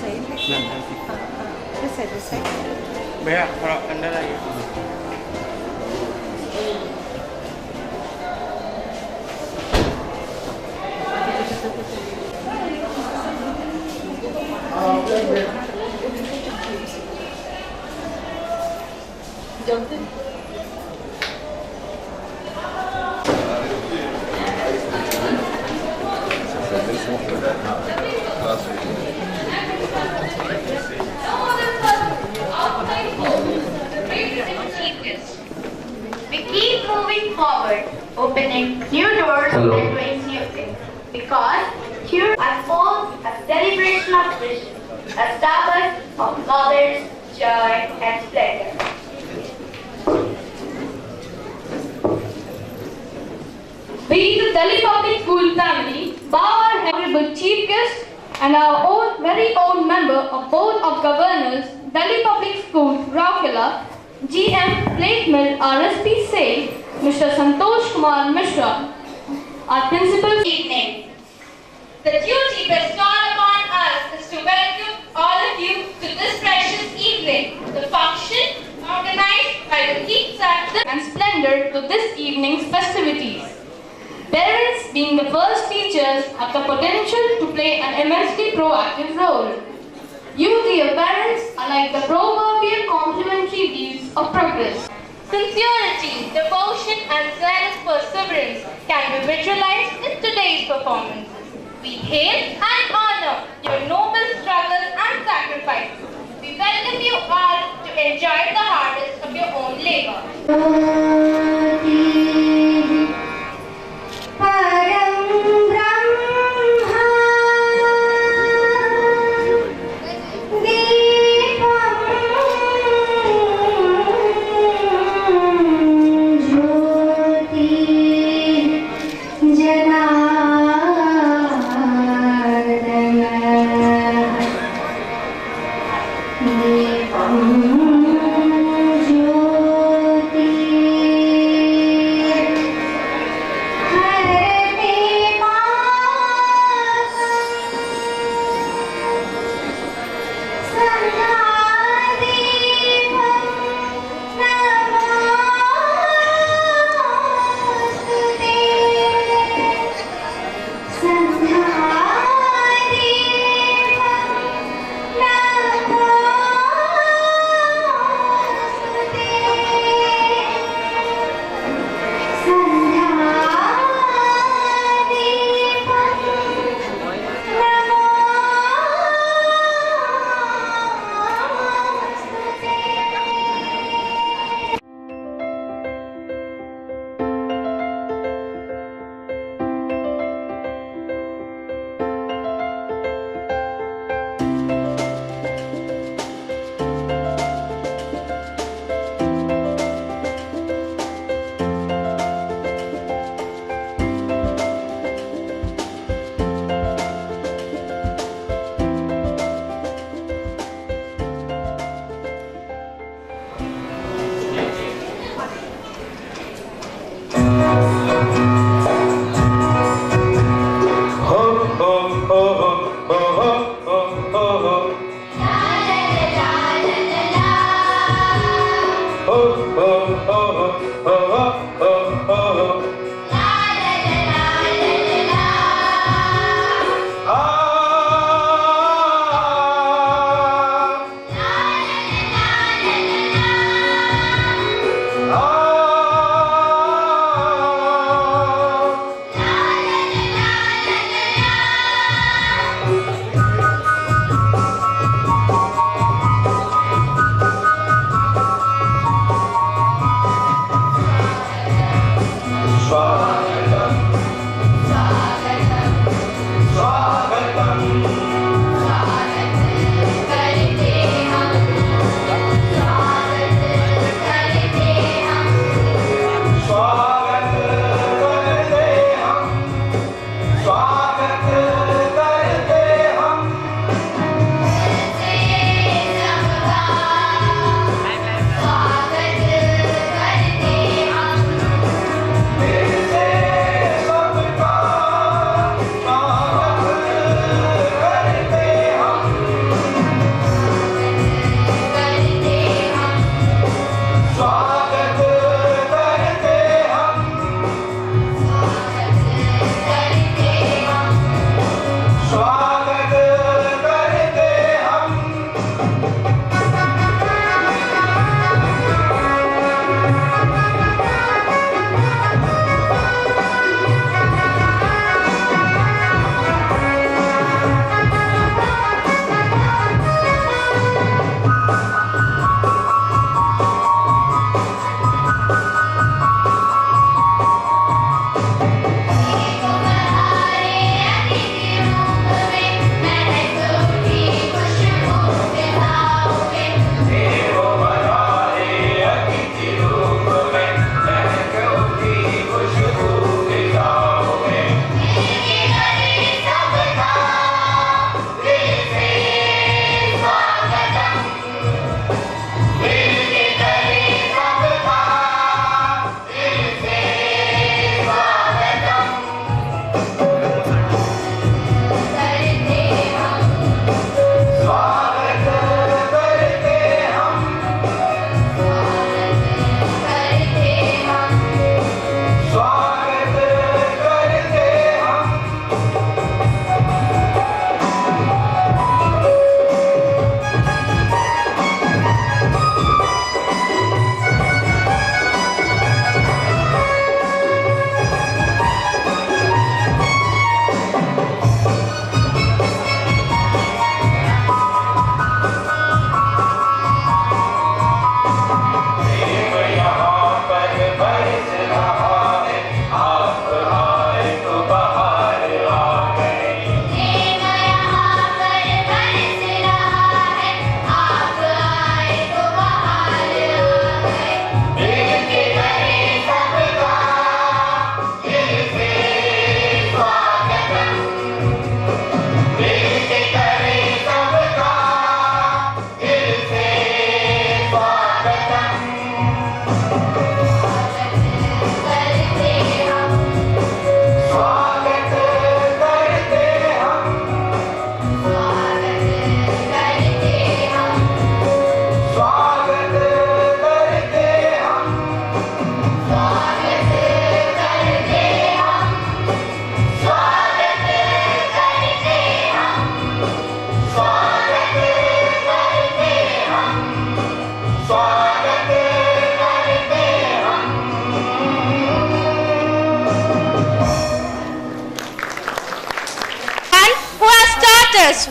This side, this side. भैया थोड़ा अंदर आइए. We keep moving forward, opening new doors and doing new things. Because here unfolds a celebration of vision, a starburst of knowledge, joy, and splendor. We, the Delhi Public School family, bow our honorable chief guest and our own very own member of Board of Governors, Delhi Public School, Rourkela, GM Plate Mill RSP say, Mr. Santosh Kumar Mishra, our principal. Evening. The duty bestowed upon us is to welcome all of you to this precious evening. The function organized by the Keep And splendor to this evening's festivities. Parents, being the first teachers, have the potential to play an immensely proactive role. You, dear parents, are like the proverbial complementary leaves of progress. Sincerity, devotion, and zealous perseverance can be visualized in today's performances. We hail and honor your noble struggles and sacrifices. We welcome you all to enjoy the harvest of your own labor. Jyoti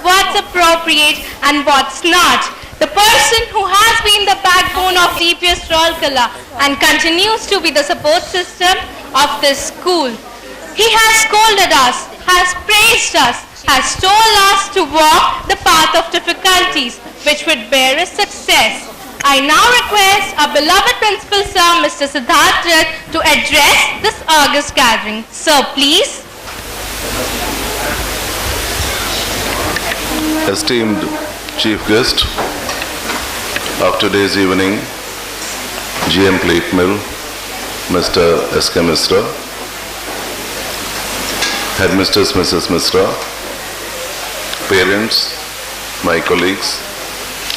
what's appropriate and what's not. The person who has been the backbone of DPS Rourkela and continues to be the support system of this school. He has scolded us, has praised us, has told us to walk the path of difficulties which would bear us success. I now request our beloved Principal Sir, Mr. Siddharth Dutt, to address this august gathering. Sir, please. Esteemed Chief Guest of today's evening, GM Plate Mill, Mr. S.K. Misra, Headmistress Mrs. Misra, parents, my colleagues,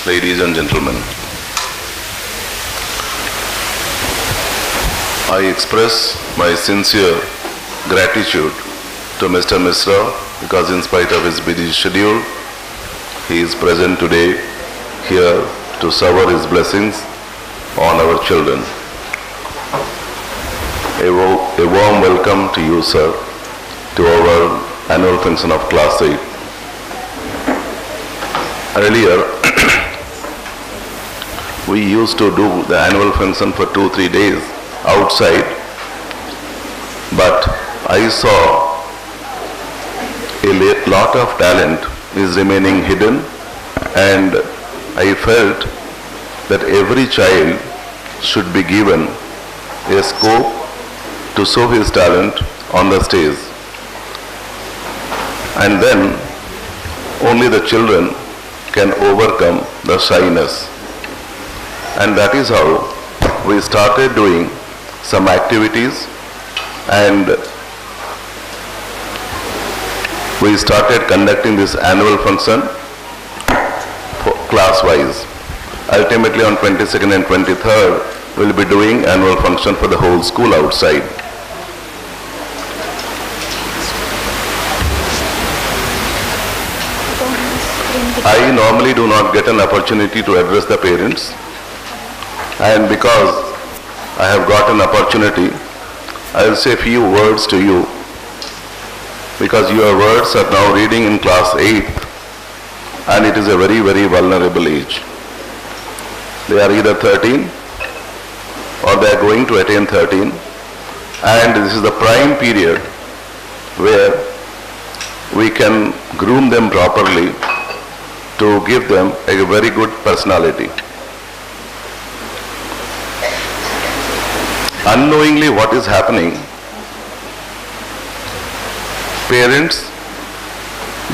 ladies and gentlemen. I express my sincere gratitude to Mr. Misra because in spite of his busy schedule, he is present today here to shower his blessings on our children. A warm welcome to you, sir, to our annual function of Class 8. Earlier, we used to do the annual function for 2-3 days outside, but I saw a lot of talent is remaining hidden, and I felt that every child should be given a scope to show his talent on the stage, and then only the children can overcome the shyness. And that is how we started doing some activities, and we started conducting this annual function class-wise. Ultimately on 22nd and 23rd, we'll be doing annual function for the whole school outside. I normally do not get an opportunity to address the parents, and because I have got an opportunity, I will say a few words to you, because your words are now reading in class 8, and it is a very, very vulnerable age. They are either 13 or they are going to attain 13, and this is the prime period where we can groom them properly to give them a very good personality. Unknowingly what is happening, parents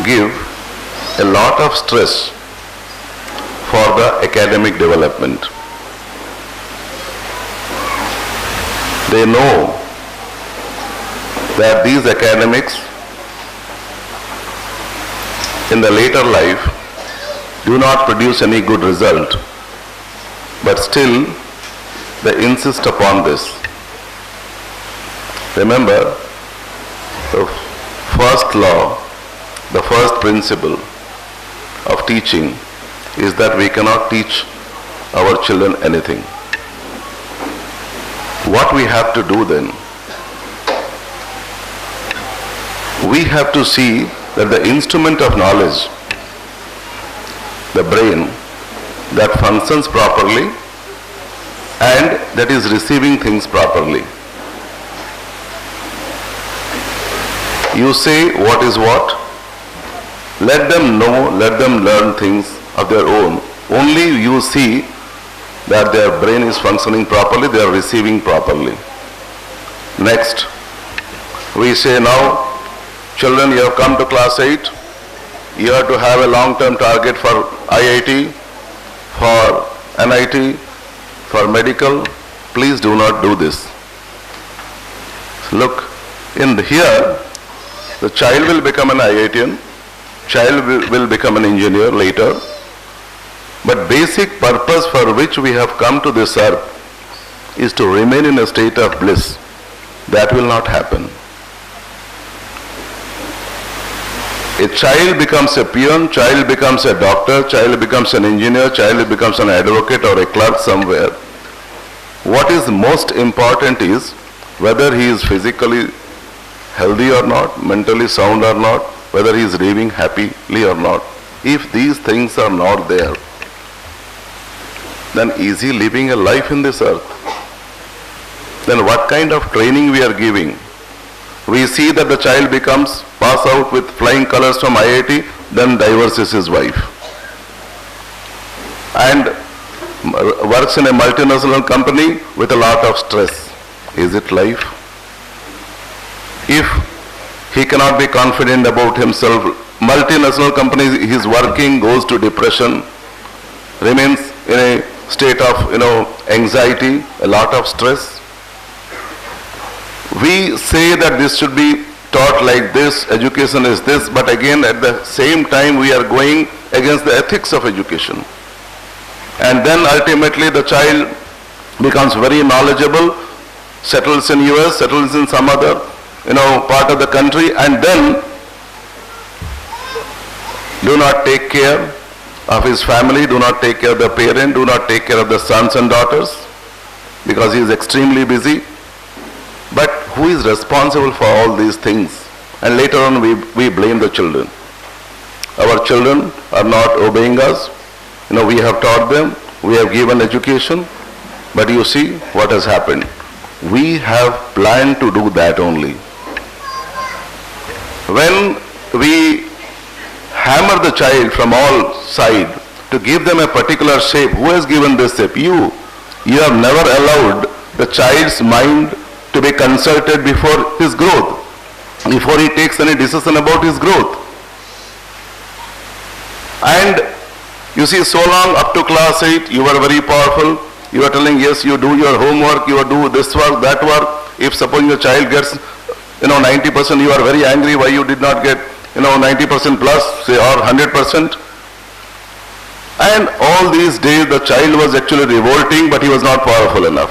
give a lot of stress for the academic development. They know that these academics in the later life do not produce any good result, but still they insist upon this. Remember, the first law, the first principle of teaching is that we cannot teach our children anything. What we have to do then? We have to see that the instrument of knowledge, the brain, that functions properly and that is receiving things properly. You say what is what, let them know, let them learn things of their own. Only you see that their brain is functioning properly, they are receiving properly. Next, we say now, children, you have come to class 8, you have to have a long-term target for IIT, for NIT, for medical. Please do not do this. Look, in here, the child will become an IITian, child will become an engineer later, but basic purpose for which we have come to this earth is to remain in a state of bliss. That will not happen. A child becomes a peon, child becomes a doctor, child becomes an engineer, child becomes an advocate or a clerk somewhere. What is most important is whether he is physically healthy or not, mentally sound or not, whether he is living happily or not. If these things are not there, then is he living a life in this earth? Then what kind of training we are giving? We see that the child pass out with flying colors from IIT, then divorces his wife. And works in a multinational company with a lot of stress. Is it life? If he cannot be confident about himself, multinational companies, he's working, goes to depression, remains in a state of, anxiety, a lot of stress. We say that this should be taught like this, education is this, but again at the same time we are going against the ethics of education. And then ultimately the child becomes very knowledgeable, settles in US, settles in some other, part of the country, and then do not take care of his family, do not take care of the parent, do not take care of the sons and daughters, because he is extremely busy. But who is responsible for all these things? And later on we blame the children. Our children are not obeying us. We have taught them, we have given education, but you see what has happened. We have planned to do that only. When we hammer the child from all sides to give them a particular shape, who has given this shape? You. You have never allowed the child's mind to be consulted before his growth, before he takes any decision about his growth. And you see, so long up to class 8, you were very powerful. You are telling, yes, you do your homework, you do this work, that work. If suppose your child gets, 90%, you are very angry why you did not get, 90% plus, say, or 100%. And all these days the child was actually revolting, but he was not powerful enough.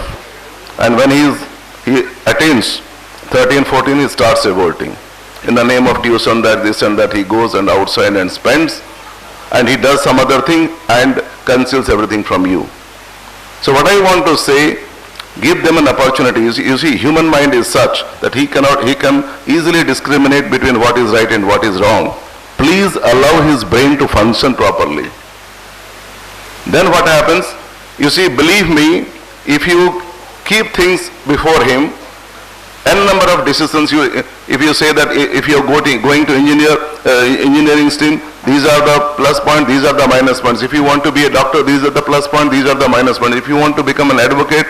And when he attains 13, 14, he starts revolting. In the name of tuition, that, this and that, he goes and outside and spends, and he does some other thing and conceals everything from you. So what I want to say, give them an opportunity. You see, human mind is such that he can easily discriminate between what is right and what is wrong. Please allow his brain to function properly. Then what happens? You see, believe me, if you keep things before him, n number of decisions, if you say that if you are going to engineering stream, these are the plus points, these are the minus points. If you want to be a doctor, these are the plus points, these are the minus points. If you want to become an advocate,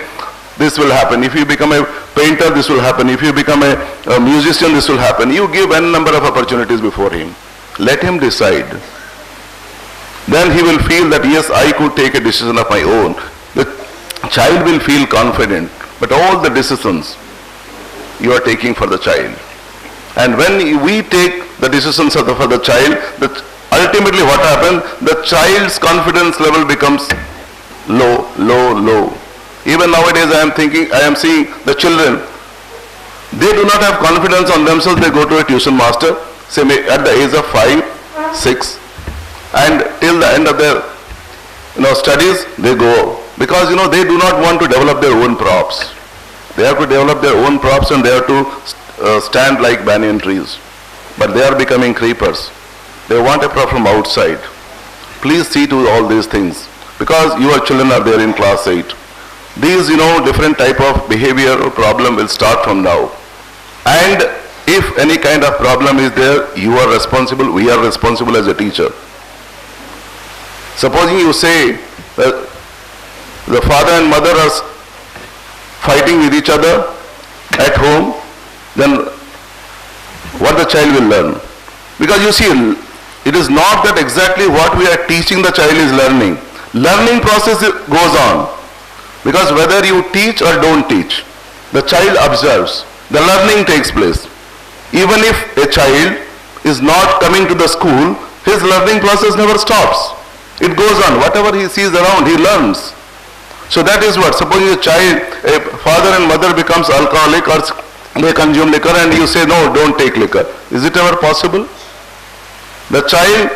this will happen. If you become a painter, this will happen. If you become a musician, this will happen. You give n number of opportunities before him. Let him decide. Then he will feel that, yes, I could take a decision of my own. The child will feel confident. But all the decisions you are taking for the child. And when we take the decisions for the child, ultimately what happens? The child's confidence level becomes low, low, low. Even nowadays I am seeing the children, they do not have confidence on themselves. They go to a tuition master, say at the age of 5, 6, and till the end of their studies, they go. Because they do not want to develop their own props. They have to develop their own props and they have to stand like banyan trees. But they are becoming creepers. They want a prop from outside. Please see to all these things. Because your children are there in class 8. These, different type of behavioral problem will start from now. And if any kind of problem is there, you are responsible, we are responsible as a teacher. Supposing you say that the father and mother are fighting with each other at home, then what the child will learn? Because you see, it is not that exactly what we are teaching the child is learning. Learning process goes on. Because whether you teach or don't teach, the child observes. The learning takes place. Even if a child is not coming to the school, his learning process never stops. It goes on. Whatever he sees around, he learns. So that is what, suppose a father and mother becomes alcoholic or they consume liquor and you say, no, don't take liquor. Is it ever possible? The child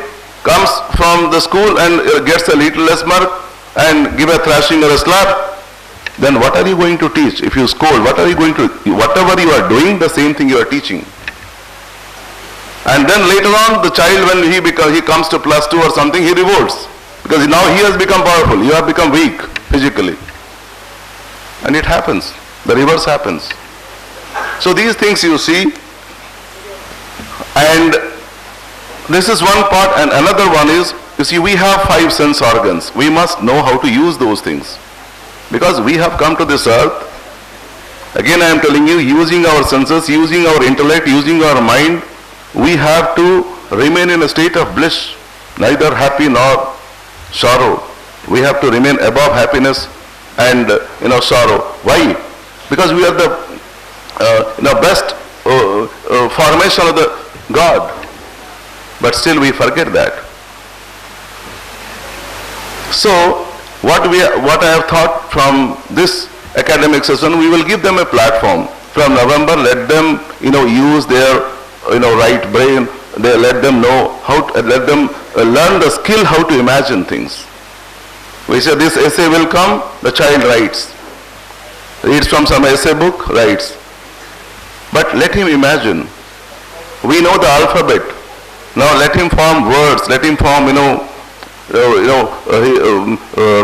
comes from the school and gets a little less mark and give a thrashing or a slap. Then what are you going to teach? If you scold, what are you going to, whatever you are doing, the same thing you are teaching. And then later on, the child, when he comes to +2 or something, he revolts. Because now he has become powerful, you have become weak physically. And it happens. The reverse happens. So these things you see, and this is one part, and another one is, you see, we have 5 sense organs. We must know how to use those things. Because we have come to this earth, again I am telling you, using our senses, using our intellect, using our mind, we have to remain in a state of bliss, neither happy nor sorrow. We have to remain above happiness and sorrow. Why? Because we are the best formation of the God. But still we forget that. So what I have thought from this academic session, we will give them a platform. From November, let them use their right brain. Let them know let them learn the skill how to imagine things. We say this essay will come, the child writes. Reads from some essay book, writes. But let him imagine. We know the alphabet. Now let him form words, let him form,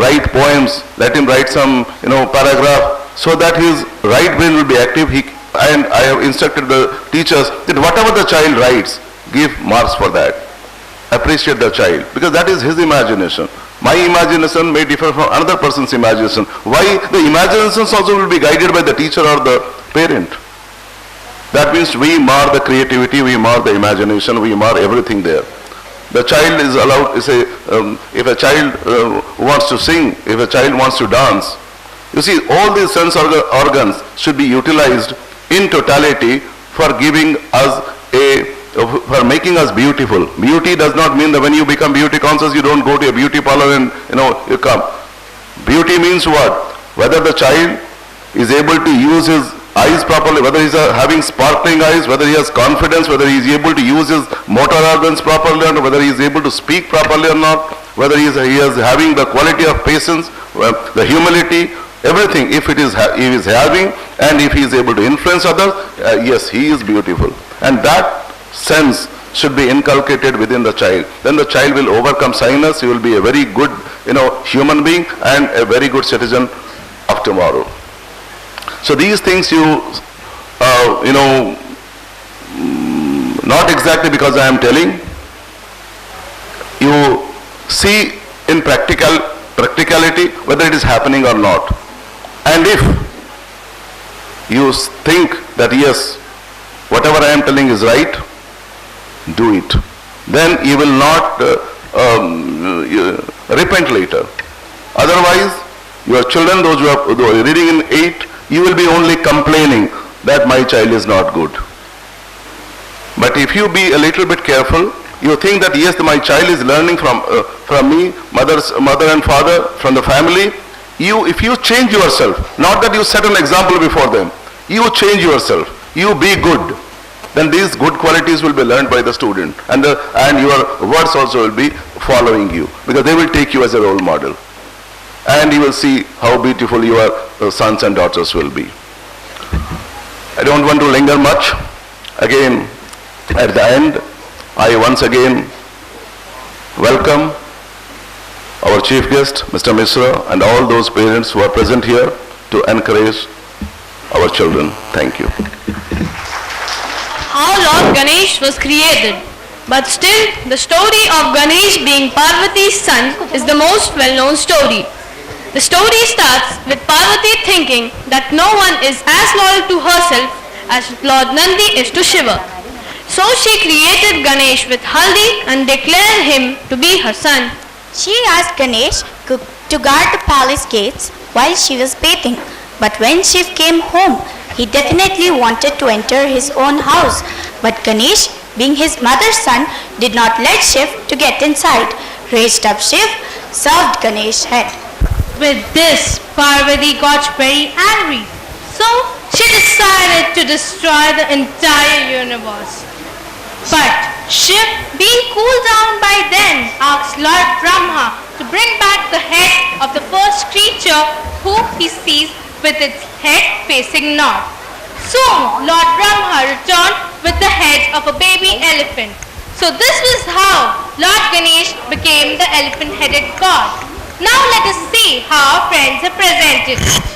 write poems, let him write some, paragraph, so that his right brain will be active. And I have instructed the teachers that whatever the child writes, give marks for that. Appreciate the child, because that is his imagination. My imagination may differ from another person's imagination. Why? The imaginations also will be guided by the teacher or the parent. That means we mar the creativity, we mar the imagination, we mar everything there. The child is allowed, if a child wants to sing, if a child wants to dance, you see, all these sense organs should be utilized in totality for giving us for making us beautiful. Beauty does not mean that when you become beauty conscious, you don't go to a beauty parlor and you come. Beauty means what? Whether the child is able to use his eyes properly, whether he is having sparkling eyes, whether he has confidence, whether he is able to use his motor organs properly, or whether he is able to speak properly or not, whether he is having the quality of patience, the humility, everything. If he is having, and if he is able to influence others, yes, he is beautiful. And that sense should be inculcated within the child. Then the child will overcome shyness. He will be a very good, human being and a very good citizen of tomorrow. So these things not exactly because I am telling, you see in practicality whether it is happening or not. And if you think that yes, whatever I am telling is right, do it. Then you will not repent later. Otherwise, your children, those who are reading in 8, you will be only complaining that my child is not good. But if you be a little bit careful, you think that yes, my child is learning from me, mother and father, from the family. If you change yourself, not that you set an example before them, you change yourself, you be good, then these good qualities will be learned by the student, and your words also will be following you, because they will take you as a role model. And you will see how beautiful your sons and daughters will be. I don't want to linger much. Again, at the end, I once again welcome our chief guest, Mr. Misra, and all those parents who are present here to encourage our children. Thank you. How Lord Ganesh was created. But still, the story of Ganesh being Parvati's son is the most well-known story. The story starts with Parvati thinking that no one is as loyal to herself as Lord Nandi is to Shiva. So she created Ganesh with Haldi and declared him to be her son. She asked Ganesh to guard the palace gates while she was bathing. But when Shiv came home, he definitely wanted to enter his own house. But Ganesh, being his mother's son, did not let Shiv to get inside. Raised up Shiv, served Ganesh's head. With this, Parvati got very angry. So she decided to destroy the entire universe. But Shiv, being cooled down by then, asked Lord Brahma to bring back the head of the first creature who he sees with its head facing north. Soon Lord Brahma returned with the head of a baby elephant. So this was how Lord Ganesh became the elephant-headed god. Now let us see how our friends have presented it.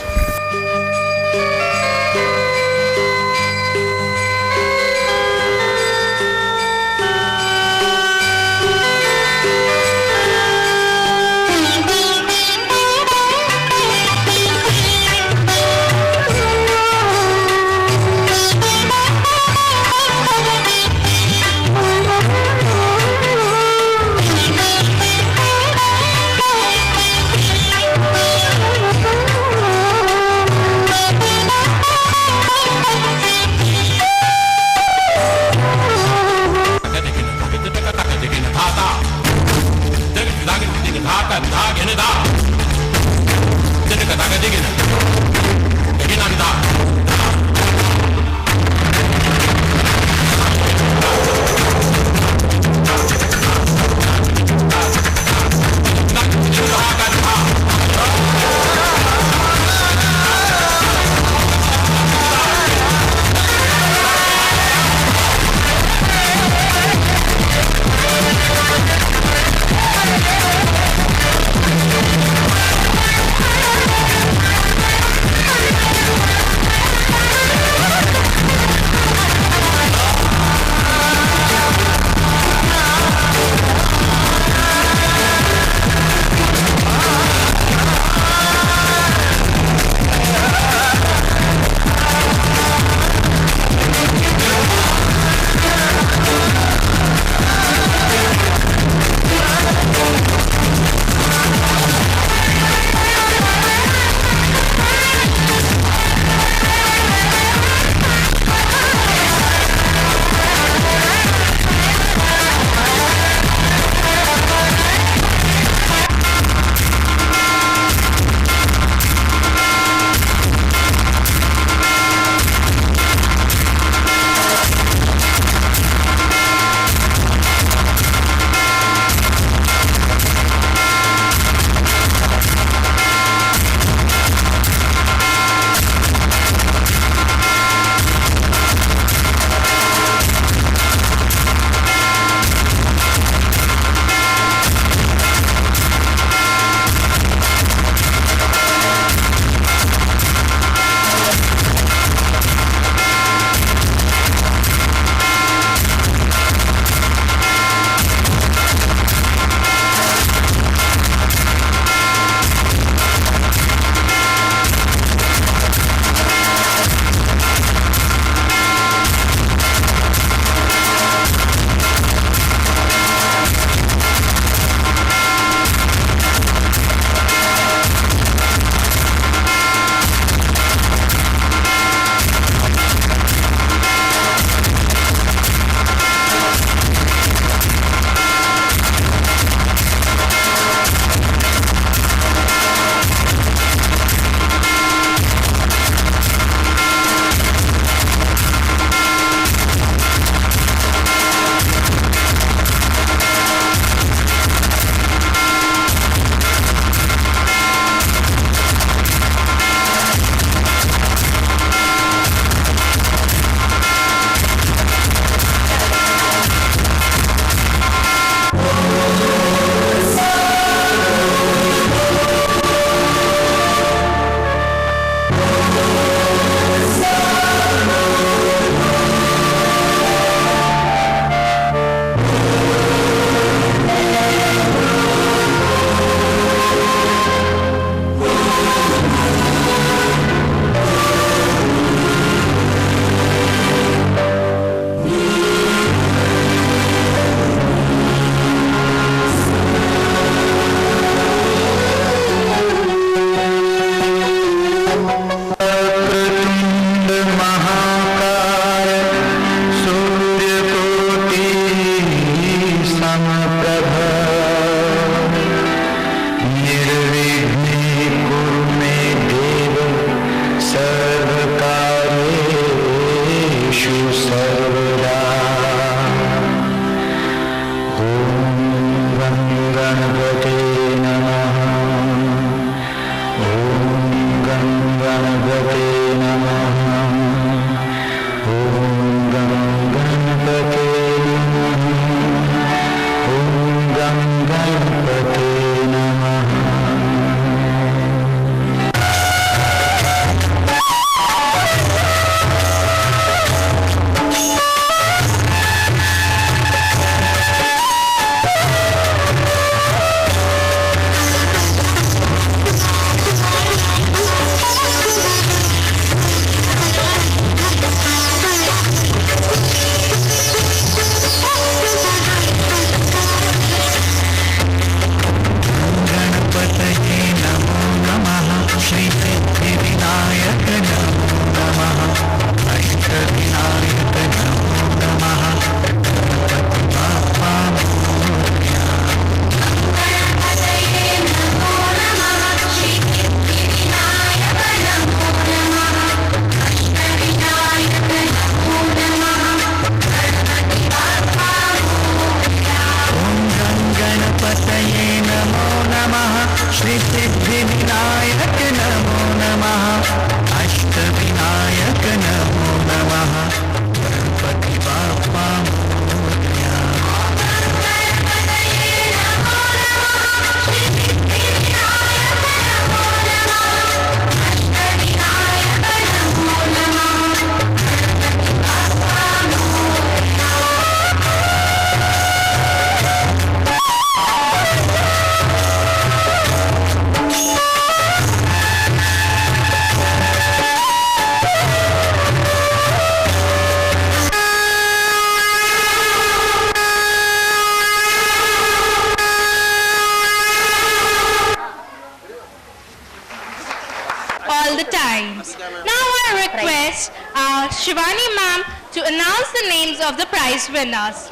request our Shivani ma'am to announce the names of the prize winners.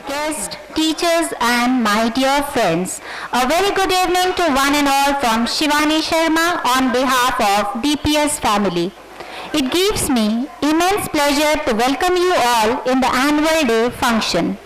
Guests, teachers and my dear friends, a very good evening to one and all from Shivani Sharma on behalf of DPS family. It gives me immense pleasure to welcome you all in the annual day function.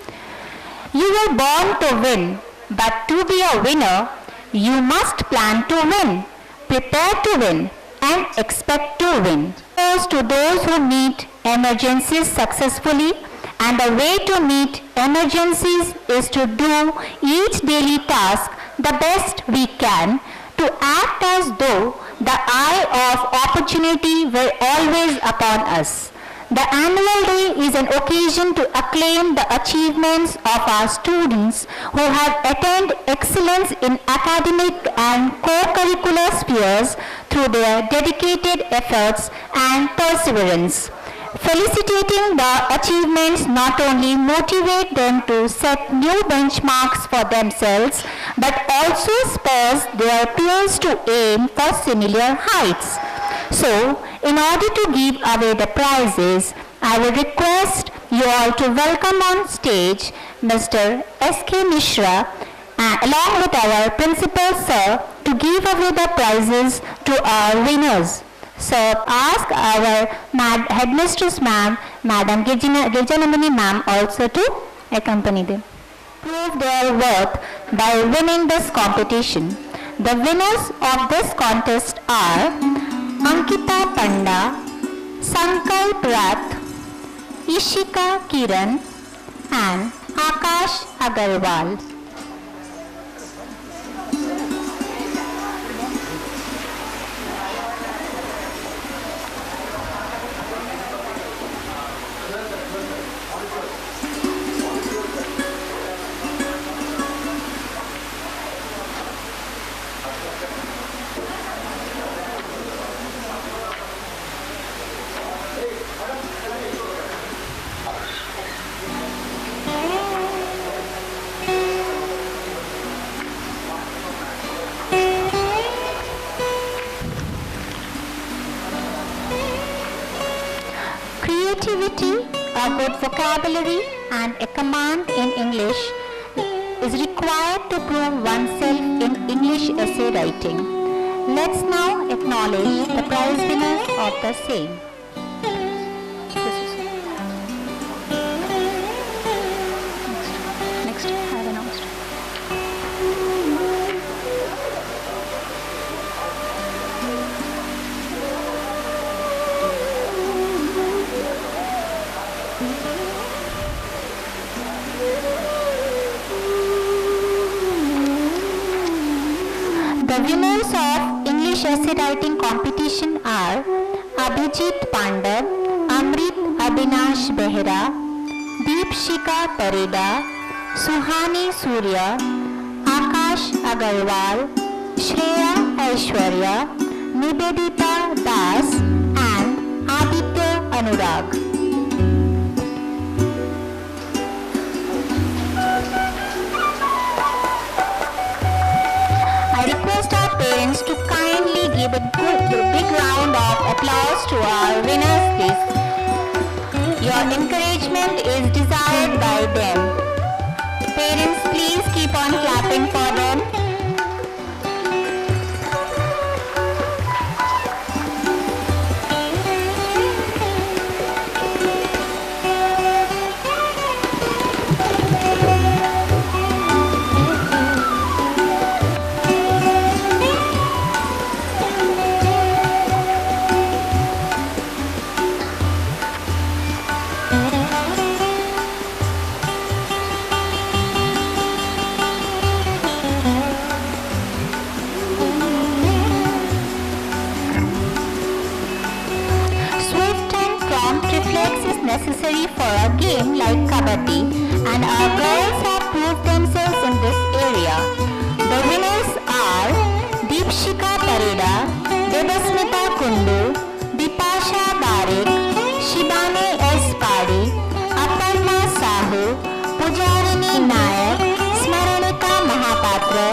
You were born to win, but to be a winner, you must plan to win, prepare to win and expect to win. Here's to those who meet emergencies successfully, and the way to meet emergencies is to do each daily task the best we can, to act as though the eye of opportunity were always upon us. The annual day is an occasion to acclaim the achievements of our students who have attained excellence in academic and co-curricular spheres through their dedicated efforts and perseverance. Felicitating the achievements not only motivate them to set new benchmarks for themselves, but also spurs their peers to aim for similar heights. So, in order to give away the prizes, I would request you all to welcome on stage Mr. S.K. Mishra along with our principal sir to give away the prizes to our winners. So, ask our headmistress ma'am, Madam Girjanandani ma'am also to accompany them. Prove their worth by winning this competition. The winners of this contest are Ankita Panda, Sankalp Rath, Ishika Kiran and Akash Agarwal. Creativity, a good vocabulary and a command in English is required to prove oneself in English essay writing. Let's now acknowledge the prize winners of the same. Next, I have announced. The winners of English essay writing competition are Abhijit Pandav, Amrit Abhinash Behra, Deepshika Pareda, Suhani Surya, Akash Agarwal, Shreya Aishwarya, Nibedita Das and Aditya Anurag. I request our parents to kindly give a big round of applause to our winners, please. Your encouragement is desired by them. Parents, please keep on clapping for them. Necessary for a game like Kabaddi, and our girls have proved themselves in this area. The winners are Deepshika Pareda, Devasmita Kundu, Dipasha Barik, Shibani S. Padi, Aparna Sahu, Pujarini Nayak, Smaranika Mahapatra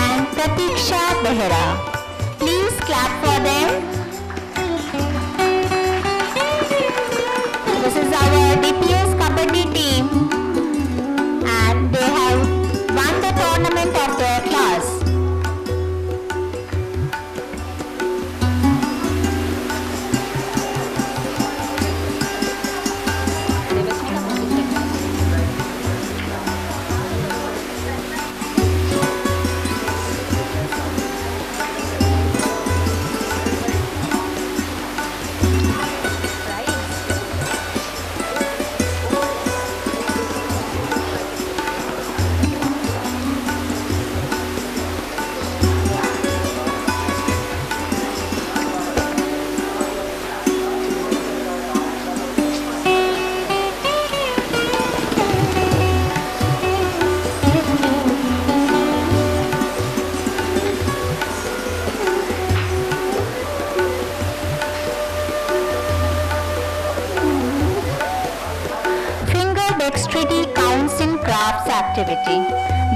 and Pratiksha Behra. Please clap for them. activity.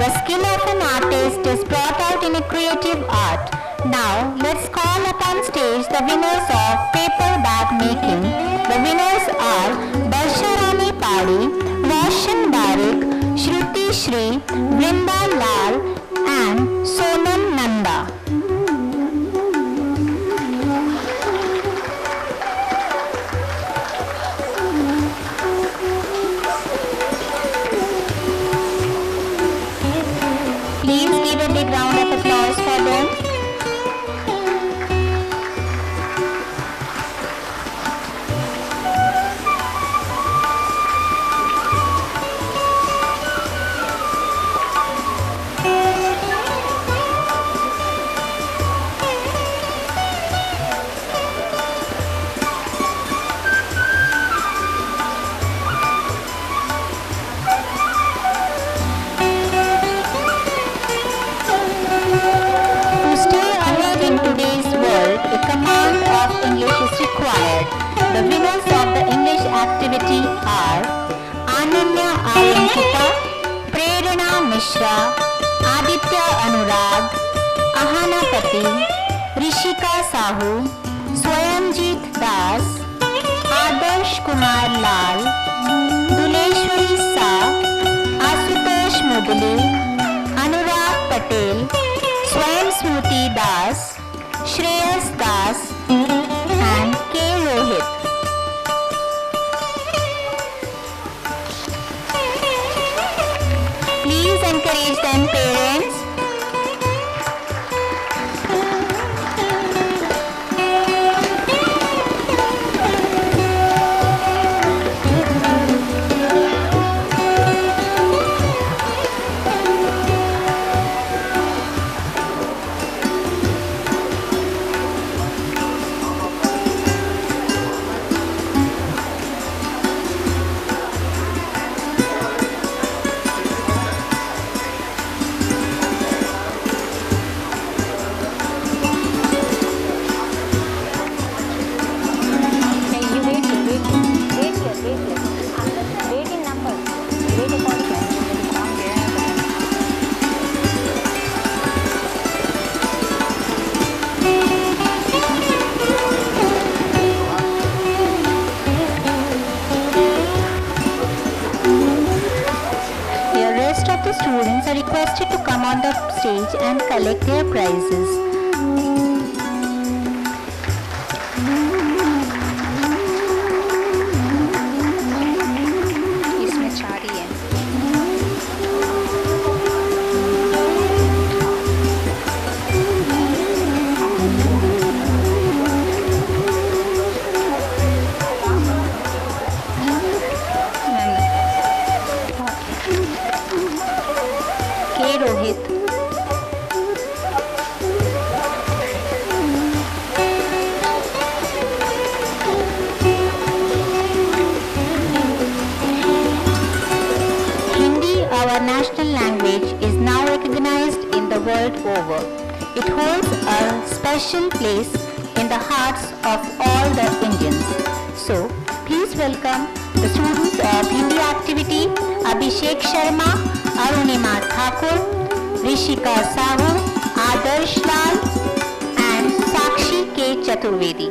The skill of an artist is brought out in a creative art. Now, let's call upon stage the winners of paper bag making. The winners are Barsharani Padi, Roshan Barik, Shruti Shri, Vrinda Lal and Sonam Nanda. Please give a big round of applause for them. To stay ahead in today's world, a command of English is required. The winners of the English activity are Ananya Ayankita, Prerana Mishra, Aditya Anurag, Ahana Pati, Rishika Sahu, Swayamjit Das, Adarsh Kumar Lal, Duleshwari Sa, Asutosh Mudli, Anurag Patel, Swayam Smruti Das, Shreyas Das and K. Rohit. Please encourage them, parents. The rest of the students are requested to come on the stage and collect their prizes. इसमें 4 ही हैं। K. Rohit. Hindi, our national language, is now recognized in the world over. It holds a special place in the hearts of all the Indians. So, please welcome the students of Hindi activity, Abhishek Sharma, Arunima Thakur, Rishika Sahu, Adarsh Lal and Sakshi K. Chaturvedi.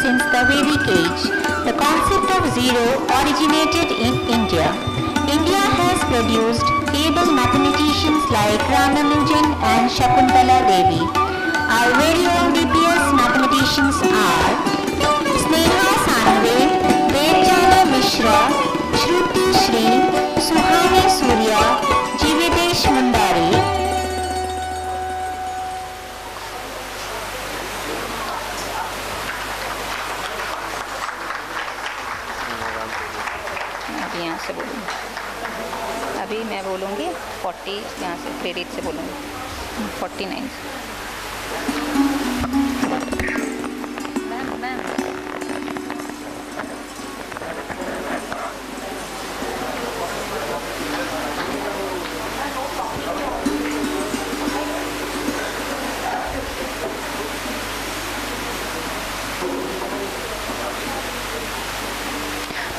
Since the Vedic age, the concept of zero originated in India. India has produced able mathematicians like Ramanujan and Shakuntala Devi. Our very own DPS mathematicians are Sneha Sanve, Devjana Mishra, Shruti Shri, Suhani Surya, Jivedesh Mundari. अभी मैं बोलूँगी 40 यहाँ से credit से बोलूँगी 49 ma'am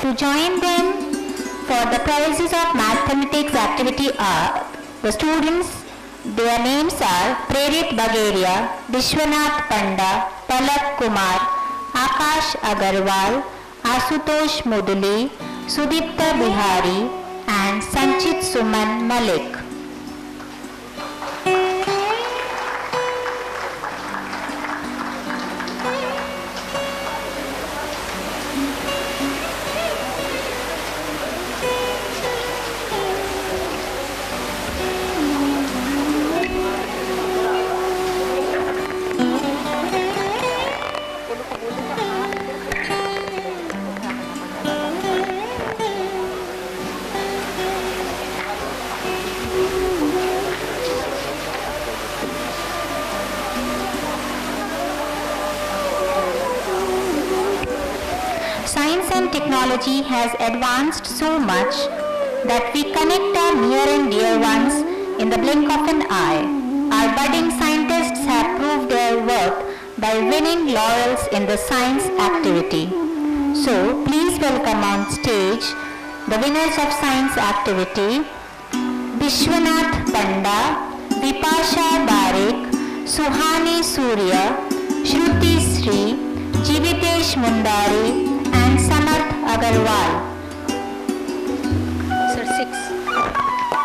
To join them for the prizes of mathematics activity are the students. Their names are Prerit Bagaria, Vishwanath Panda, Palak Kumar, Akash Agarwal, Asutosh Muduli, Sudipta Bihari and Sanchit Suman Malik. Science and technology has advanced so much that we connect our near and dear ones in the blink of an eye. Our budding scientists have proved their worth by winning laurels in the science activity. So, please welcome on stage the winners of science activity, Vishwanath Panda, Vipasha Barik, Suhani Surya, Shruti Sri, Jivitesh Mundari, and Samarth Agarwal. Sir 6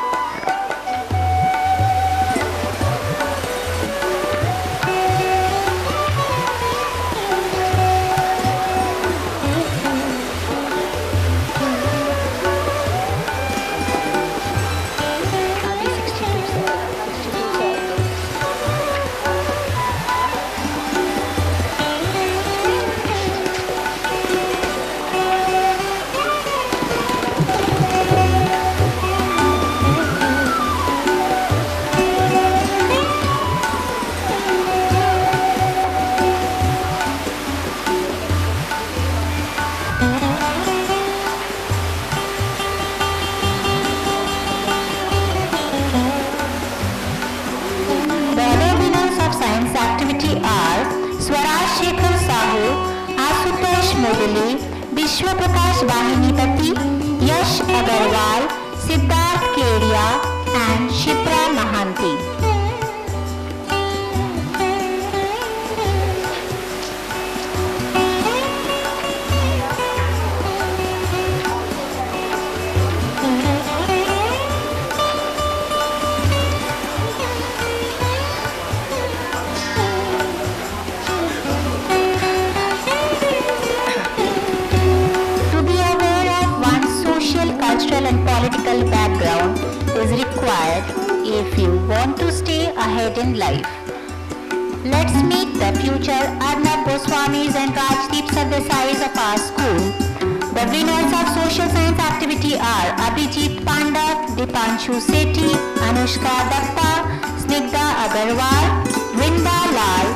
The other winners of science activity are Swaraj Shekhar Sahu, Asutosh Mudali, Vishwa Prakash Vahinipati, Yash Agarwal, Siddharth Kedia, and Shipra Mahanti. To be aware of one's social, cultural and political background is required if you want to stay ahead in life. Let's meet the future Arnab Goswamis and Rajdeep Sardesais of our school. The winners of social science activity are Abhijit Panda, Dipanshu Sethi, Anushka Datta, Snigdha Agarwal, Vrinda Lal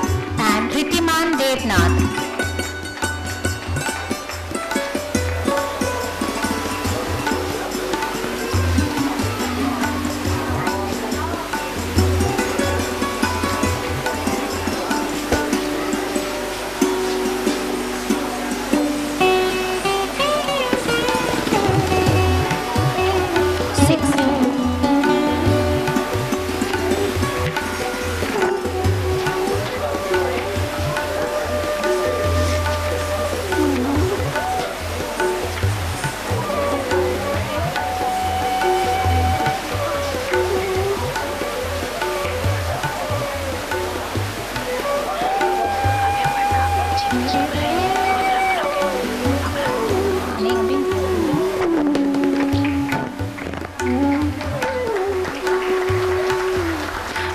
and Ritiman Devnath.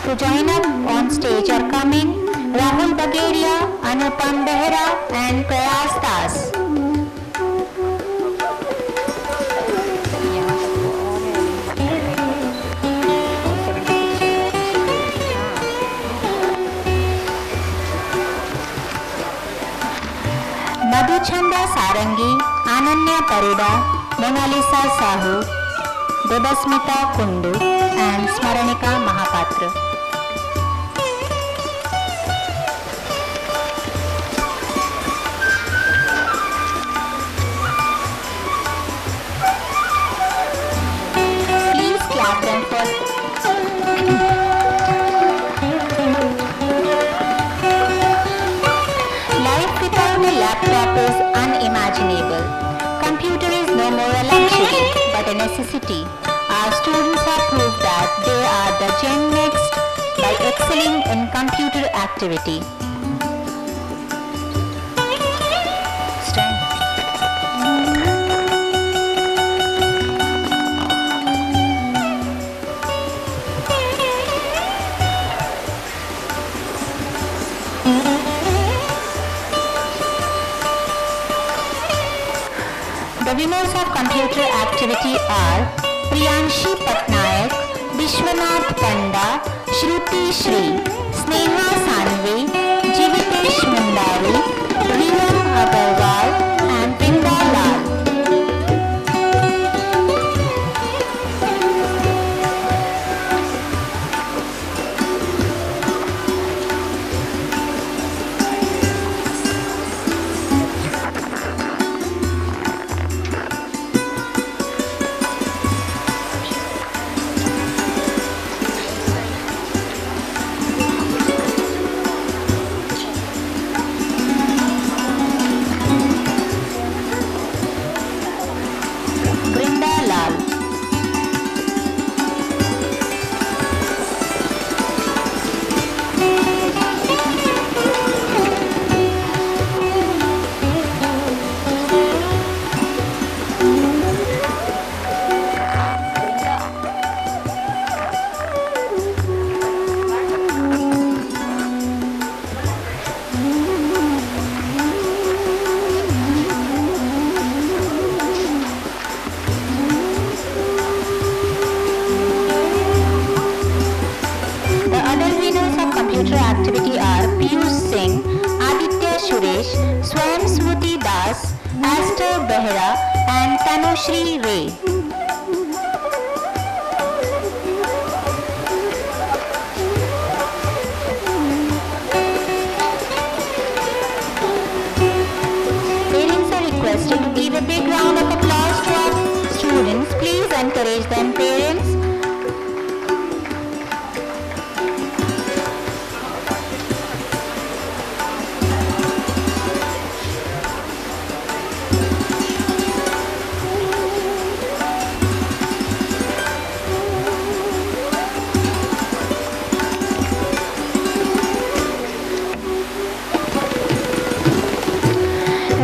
To join up on stage are coming Rahul Bagaria, Anupam Behra and Prayas Das. Sarangi, Ananya Parida, Monalisa Sahu, Debasmita Kundu, and Smaranika Mahapatra. Please clap them for life without a laptop is unimaginable. Computer is no more a luxury but a necessity. Our students have proved that they are the Gen Next by excelling in computer activity. Stand. The winners of computer activity are Priyanshi Patnaik, Vishwanath Panda, Shruti Shri, Sneha Sanvi, Jivitesh Mundari, Reena Agarwal, and Pinda Lal. Brinda Lal. The other winners of computer activity are Piyush Singh, Aditya Suresh, Swayam Smruti Das, Aster Behra, and Tanushri Ray. Parents are requested to give a big round of applause to our students. Please encourage them, parents.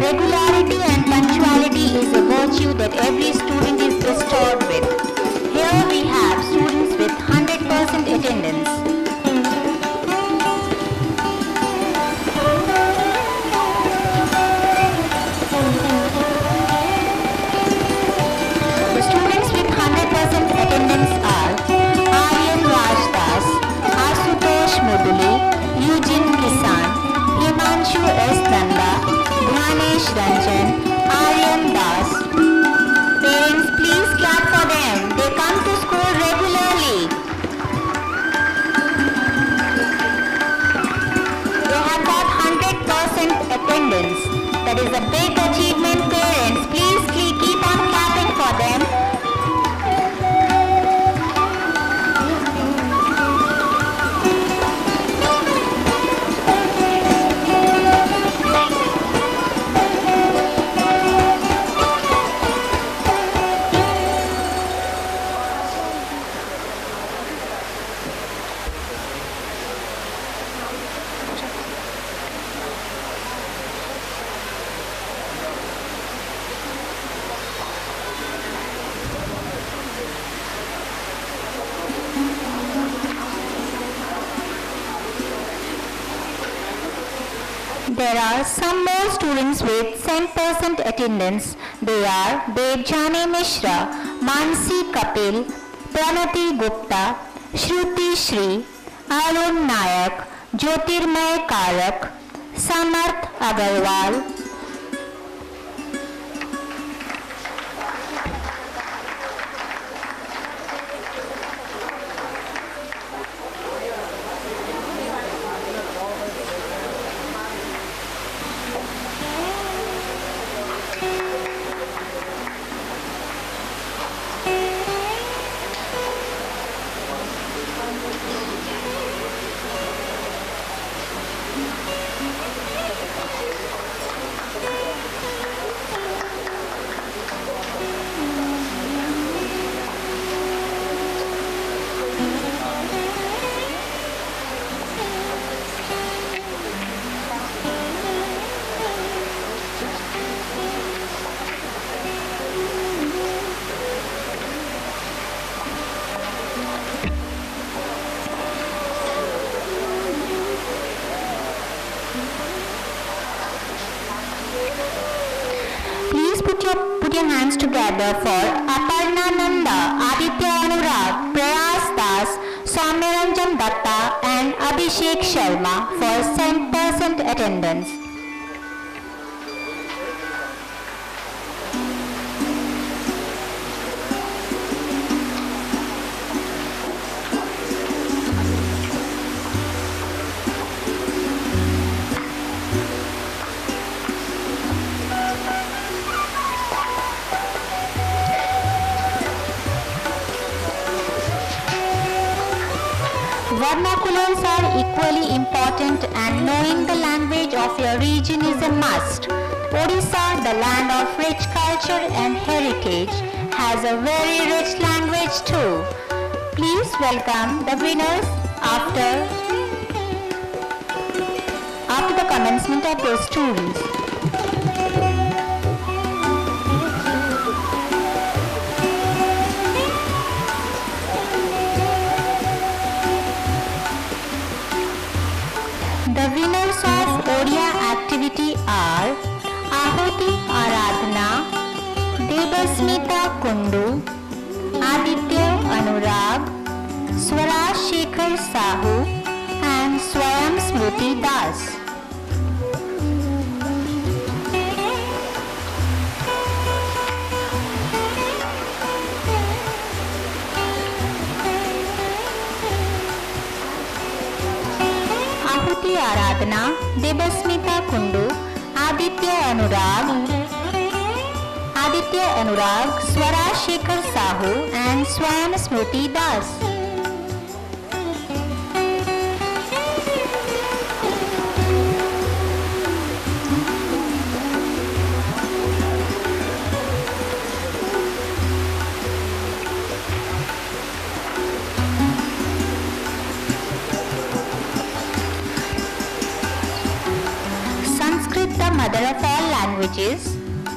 Regularity and punctuality is a virtue that every student is bestowed with. Here we have students with 100% attendance. The students with 100% attendance are Aryan Rajdas, Asutosh Muduli, Eugene Kisan, Himanshu S. Nanda, Dhanesh Ranjan, Aryan Das. Parents, please clap for them. They come to school regularly. They have got 100% attendance. That is a big achievement, parents. Please keep on clapping for them. There are some more students with 10% attendance. They are Devjani Mishra, Mansi Kapil, Pranati Gupta, Shruti Shri, Arun Nayak, Jyotirmay Karak, Samarth Agarwal, your hands together for Aparna Nanda, Aditya Anurag, Prayas Das, Soumyaranjan Datta and Abhishek Sharma for 100% attendance. Vernaculars are equally important and knowing the language of your region is a must. Odisha, the land of rich culture and heritage, has a very rich language too. Please welcome the winners after the commencement of their students. The winners of Odia activity are Ahuti Aradhana, Debasmita Kundu, Aditya Anurag, Swaraj Shekhar Sahu and Swayam Smruti Das. Ahuti Aradhana, Debasmita Kundu, Aditya Anurag, Swaraj Shekhar Sahu and Swayam Smruti Das. The mother of all languages,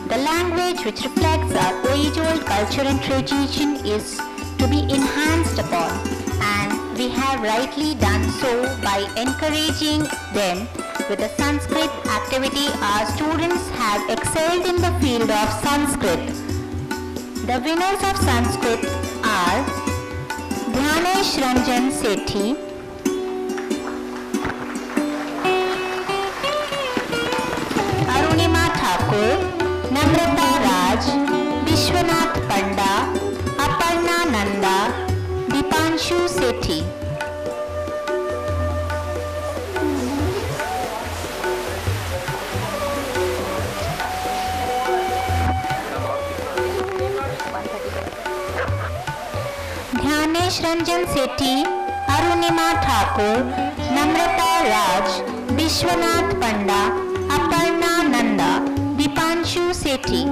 the language which reflects our age-old culture and tradition is to be enhanced upon, and we have rightly done so by encouraging them with the Sanskrit activity. Our students have excelled in the field of Sanskrit. The winners of Sanskrit are Dhyanesh Ranjan Sethi, Thakur, Namrata Raj, Vishwanath Panda, Aparna Nanda, Dipanshu Sethi. Dhyanesh Ranjan Sethi, Arunima Thakur, Namrata Raj, Vishwanath Panda, Aparna Nanda, Dipanshu Sethi.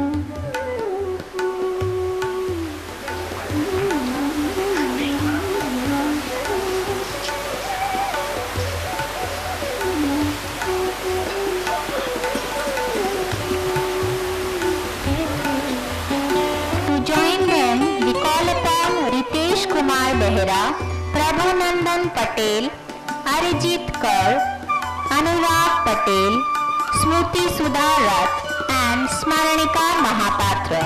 To join them, we call upon Ritesh Kumar Behera, Prabhu Nandan Patel, Arijit Kaur, Anurag Patel, Smruti Sudha Rath and Smaranika Mahapatra.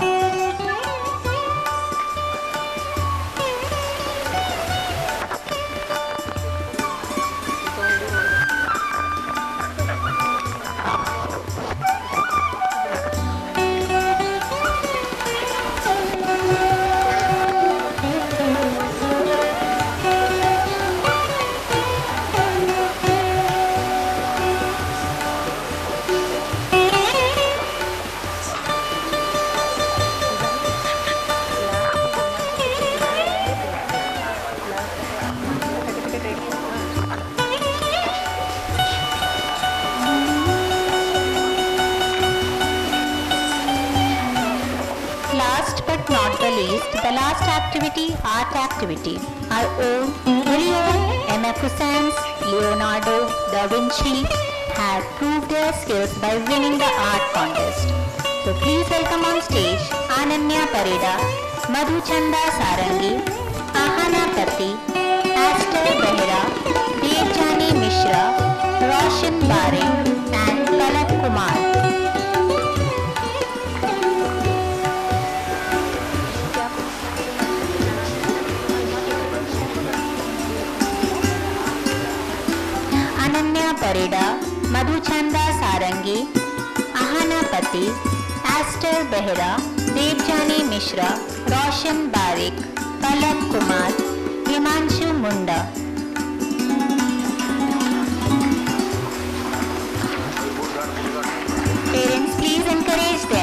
The last activity, art activity. Our own, very own M.F. Husain's Leonardo da Vinci have proved their skills by winning the art contest. So please welcome on stage Ananya Pareda, Madhuchanda Sarangi, Ahana Pati, Aster Behera, Devjani Mishra, Roshan Bare and Palak Kumar. Parida, Madhuchanda Sarangi, Ahana Pati, Aster Behra, Devjani Mishra, Roshan Barik, Palak Kumar, Himanshu Munda. Parents, please encourage them.